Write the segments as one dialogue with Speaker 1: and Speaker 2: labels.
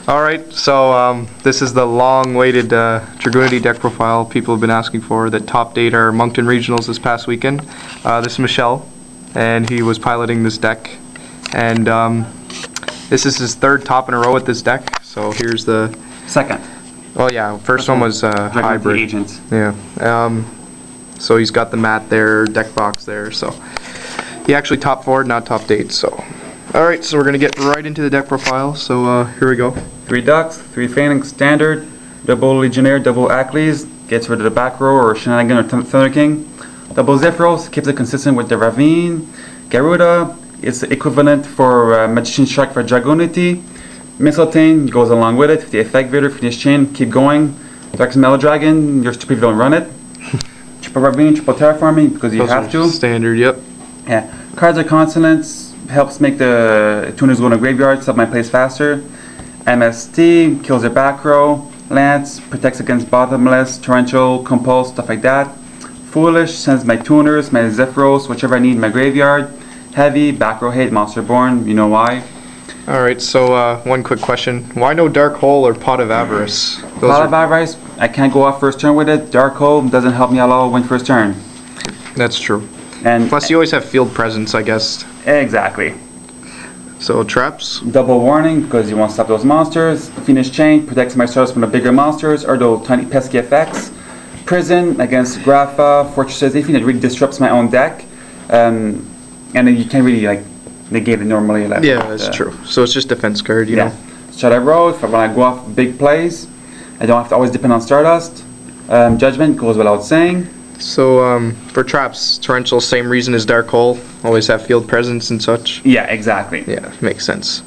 Speaker 1: All right, so this is the long-awaited Dragunity deck profile people have been asking for that topped 8 our Moncton Regionals this past weekend. This is Michelle, and he was piloting this deck. And this is his third top in a row with this deck, so here's the...
Speaker 2: Second.
Speaker 1: Oh yeah, first one was hybrid.
Speaker 2: Agents.
Speaker 1: Yeah. So he's got the mat there, deck box there, so... He actually top 4, not top 8, so... Alright, so we're going to get right into the deck profile, so here we go.
Speaker 2: 3 Ducks, 3 Phalanx Standard, double Legionnaire, double Ackley's, gets rid of the back row or Shenanigan or Thunder King. Double Zephyros, keeps it consistent with the Ravine. Garuda is equivalent for Magician Shark for Dragunity. Mistletoe goes along with it. The Effect Vader, Finish Chain, keep going. Dark's Mellow Dragon, you're stupid if you don't run it. Triple Ravine, triple Terraforming because you have to.
Speaker 1: Standard, yep.
Speaker 2: Yeah. Cards are consonants. Helps make the tuners go in the graveyard, so my plays faster. MST kills their back row. Lance protects against bottomless, torrential, compulse, stuff like that. Foolish sends my tuners, my Zephyros, whichever I need in my graveyard. Heavy, back row hate, monster born, you know why.
Speaker 1: Alright, so one quick question. Why no Dark Hole or Pot of Avarice?
Speaker 2: Pot of Avarice, I can't go off first turn with it. Dark Hole doesn't help me at all win first turn.
Speaker 1: That's true.
Speaker 2: And
Speaker 1: plus you always have field presence, I guess.
Speaker 2: Exactly.
Speaker 1: So traps?
Speaker 2: Double warning because you want to stop those monsters. Finish Chain protects my stars from the bigger monsters or those tiny pesky effects. Prison against Grapha, Fortresses, anything that really disrupts my own deck. And then you can't really like negate it normally. Like,
Speaker 1: yeah, that's true. So it's just defense card, you know.
Speaker 2: Shadow Road, when I go off big plays, I don't have to always depend on Stardust. Judgment goes without saying.
Speaker 1: So for traps, Torrential, same reason as Dark Hole, always have field presence and such.
Speaker 2: Yeah, exactly.
Speaker 1: Yeah, makes sense.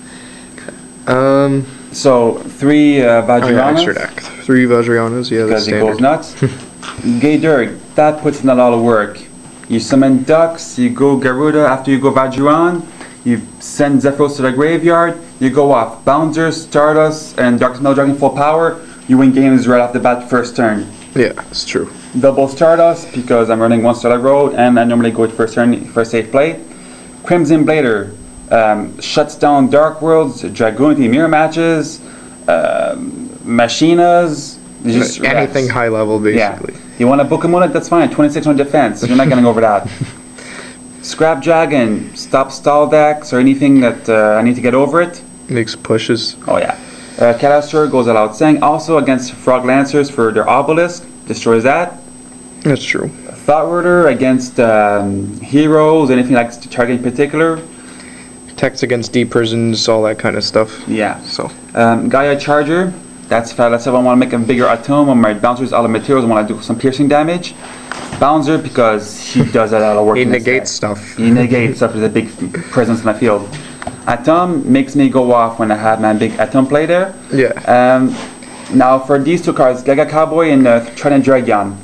Speaker 2: So 3 Vajrayanas.
Speaker 1: Oh, yeah, extra deck. 3 Vajrayanas, yeah, that's standard.
Speaker 2: Because it goes nuts. Gay Dirk, that puts in a lot of work. You summon Ducks, you go Garuda after you go Vajrayan, you send Zephyros to the graveyard, you go off Bouncers, Stardust, and Dark Snow Dragon full power, you win games right off the bat first turn.
Speaker 1: Yeah, it's true.
Speaker 2: Double Stardust because I'm running 1 Starlight Road and I normally go with first turn for safe play. Crimson Blader shuts down Dark Worlds, Dragunity mirror matches, Machinas, just
Speaker 1: anything
Speaker 2: reps.
Speaker 1: high level basically.
Speaker 2: Yeah. You want to book a Monet? That's fine. 26 on defense. You're not getting over that. Scrap Dragon, stop stall decks or anything that I need to get over it.
Speaker 1: Makes pushes.
Speaker 2: Oh yeah. Cataster goes without saying. Also against Frog Lancers for their Obelisk. Destroys that.
Speaker 1: That's true.
Speaker 2: Thoughtworder against heroes, anything like target in particular.
Speaker 1: Text against deep prisons, all that kind of stuff.
Speaker 2: Yeah.
Speaker 1: So
Speaker 2: Gaia Charger. That's if I want to make a bigger atom on my bouncers, all the materials. I want to do some piercing damage. Bouncer because he does a lot of work.
Speaker 1: He negates stuff.
Speaker 2: He negates stuff with a big presence in the field. Atom makes me go off when I have my big atom play there.
Speaker 1: Yeah.
Speaker 2: Now for these 2 cards, Gaga Cowboy and Trident Dragon.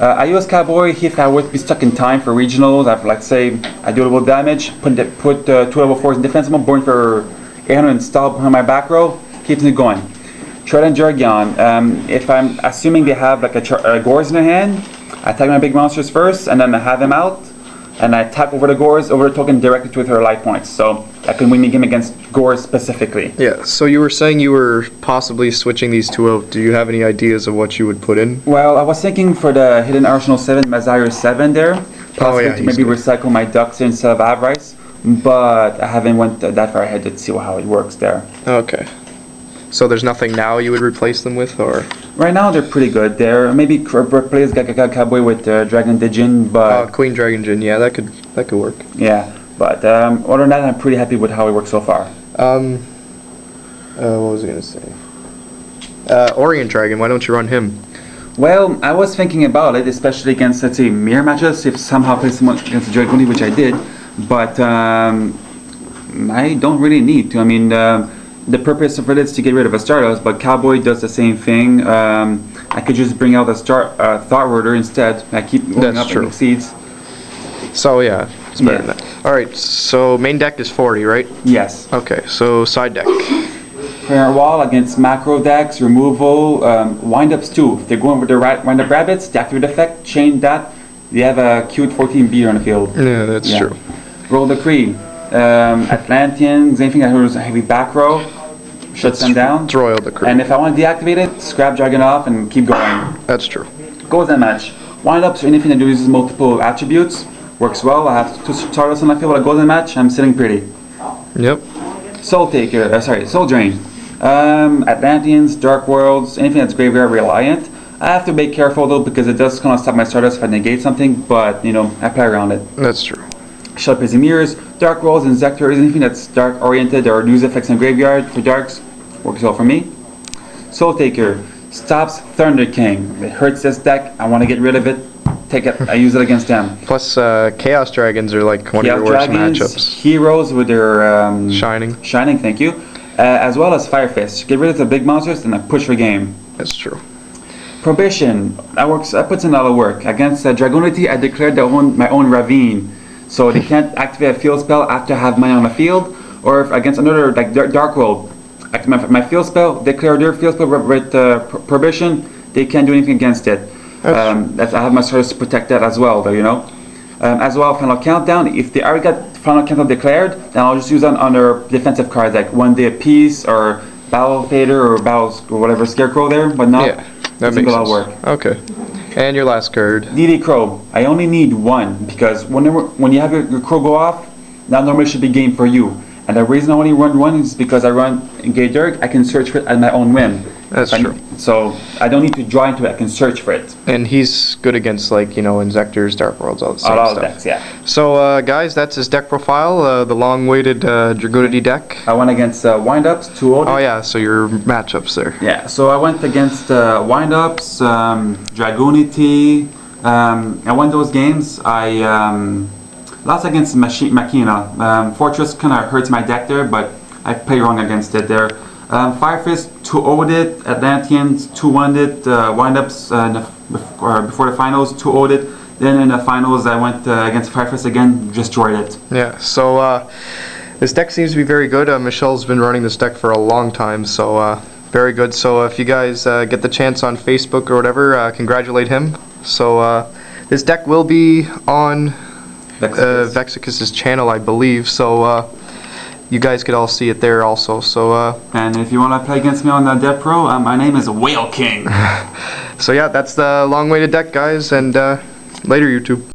Speaker 2: I use Cowboy if I would be stuck in time for regionals. I've like say I do a little damage, put 2 level 4s in defense mode, burn for 800 and stall behind my back row, keeps me going. Trident Dragon. If I'm assuming they have like a Gores in their hand, I attack my big monsters first, and then I have them out, and I tap over the Gores, over the token directly to her life points. So I can win the game against Gores specifically.
Speaker 1: Yeah, so you were saying you were possibly switching these 2 out. Do you have any ideas of what you would put in?
Speaker 2: Well, I was thinking for the Hidden Arsenal 7, Mazire 7 there, possibly to maybe recycle my Ducks instead of Avarice, but I haven't went that far ahead to see how it works there.
Speaker 1: Okay. So there's nothing now you would replace them with, or?
Speaker 2: Right now they're pretty good. They're maybe replace Gaga Cowboy with Dragon Digin, but
Speaker 1: Queen Dragon Djinn, yeah, that could work.
Speaker 2: Yeah, but other than that, I'm pretty happy with how it works so far.
Speaker 1: What was I gonna say? Orient Dragon, why don't you run him?
Speaker 2: Well, I was thinking about it, especially against, let's say, mirror matches. If somehow play someone against Dragunity, which I did, but I don't really need to. I mean. The purpose of it is to get rid of a Stardust, but Cowboy does the same thing. I could just bring out a Thoughtworder instead. I keep going up and exceeds.
Speaker 1: So yeah, it's better than that. Alright, so main deck is 40, right?
Speaker 2: Yes.
Speaker 1: Okay, so side deck.
Speaker 2: Prayer Wall against macro decks, removal, windups too. If they're going with the wind-up rabbits, the activate effect, chain that. You have a cute 14 beater on the field.
Speaker 1: Yeah, that's true.
Speaker 2: Roll Decree. Atlanteans, anything that has a heavy back row. shuts them down.
Speaker 1: It's royal decree.
Speaker 2: And if I want to deactivate it, scrap Dragon off and keep going.
Speaker 1: That's true.
Speaker 2: Goals and match. Wind-ups or anything that uses multiple attributes works well. I have two Stardust on my field with a golden match. I'm sitting pretty.
Speaker 1: Yep.
Speaker 2: Soul Drain. Atlanteans, Dark Worlds, anything that's graveyard reliant. I have to be careful though because it does kind of stop my Stardust if I negate something, but you know, I play around it.
Speaker 1: That's true.
Speaker 2: Shut Busy Mirrors, Dark Worlds, Inzectors, anything that's dark oriented or lose effects in graveyard for darks works well for me. Soul Taker stops Thunder King. It hurts this deck. I want to get rid of it. Take it. I use it against them.
Speaker 1: Plus, Chaos Dragons are like one of your worst matchups.
Speaker 2: Heroes with their
Speaker 1: Shining,
Speaker 2: thank you, as well as Fire Fist. Get rid of the big monsters and I push for game.
Speaker 1: That's true.
Speaker 2: Prohibition. That puts in a lot of work. Against Dragunity, I declared my own Ravine, so they can't activate a field spell after I have money on the field, or if against another like Dark World. My field spell, declare their field spell with Prohibition, they can't do anything against it. I have my Stardust to protect that as well, though, you know. As well, Final Countdown, if they already got Final Countdown declared, then I'll just use that on their defensive cards, like One Day of Peace, or Battle Fader, or or whatever, Scarecrow there, but not.
Speaker 1: Yeah, that makes sense. Work. Okay. And your last card.
Speaker 2: DD Crow. I only need one, because when you have your Crow go off, that normally should be game for you. And the reason I only run one is because I run Engage Dirk, I can search for it at my own whim.
Speaker 1: That's true.
Speaker 2: So I don't need to draw into it, I can search for it.
Speaker 1: And he's good against, like, you know, Inzectors, Dark Worlds, all the same
Speaker 2: all
Speaker 1: stuff.
Speaker 2: Decks, yeah.
Speaker 1: So, guys, that's his deck profile, the long-awaited Dragunity deck.
Speaker 2: I went against Wind-Ups, 2-0.
Speaker 1: Oh, yeah, so your matchups there.
Speaker 2: Yeah, so I went against Wind-Ups, Dragunity. I won those games. I lost against Machina. Fortress kind of hurts my deck there, but I played wrong against it there. Fire Fist 2-0'd it, Atlanteans 2-1'd it, Wind-Ups before the finals 2-0'd it. Then in the finals I went against Fire Fist again, destroyed it.
Speaker 1: Yeah, so this deck seems to be very good. Michelle's been running this deck for a long time, so very good. So if you guys get the chance on Facebook or whatever, congratulate him. So this deck will be on Vexicus's channel, I believe, so you guys could all see it there also. So
Speaker 2: and if you want to play against me on the Dev Pro, my name is Whale King.
Speaker 1: So yeah, that's the long-awaited deck, guys, and later, YouTube.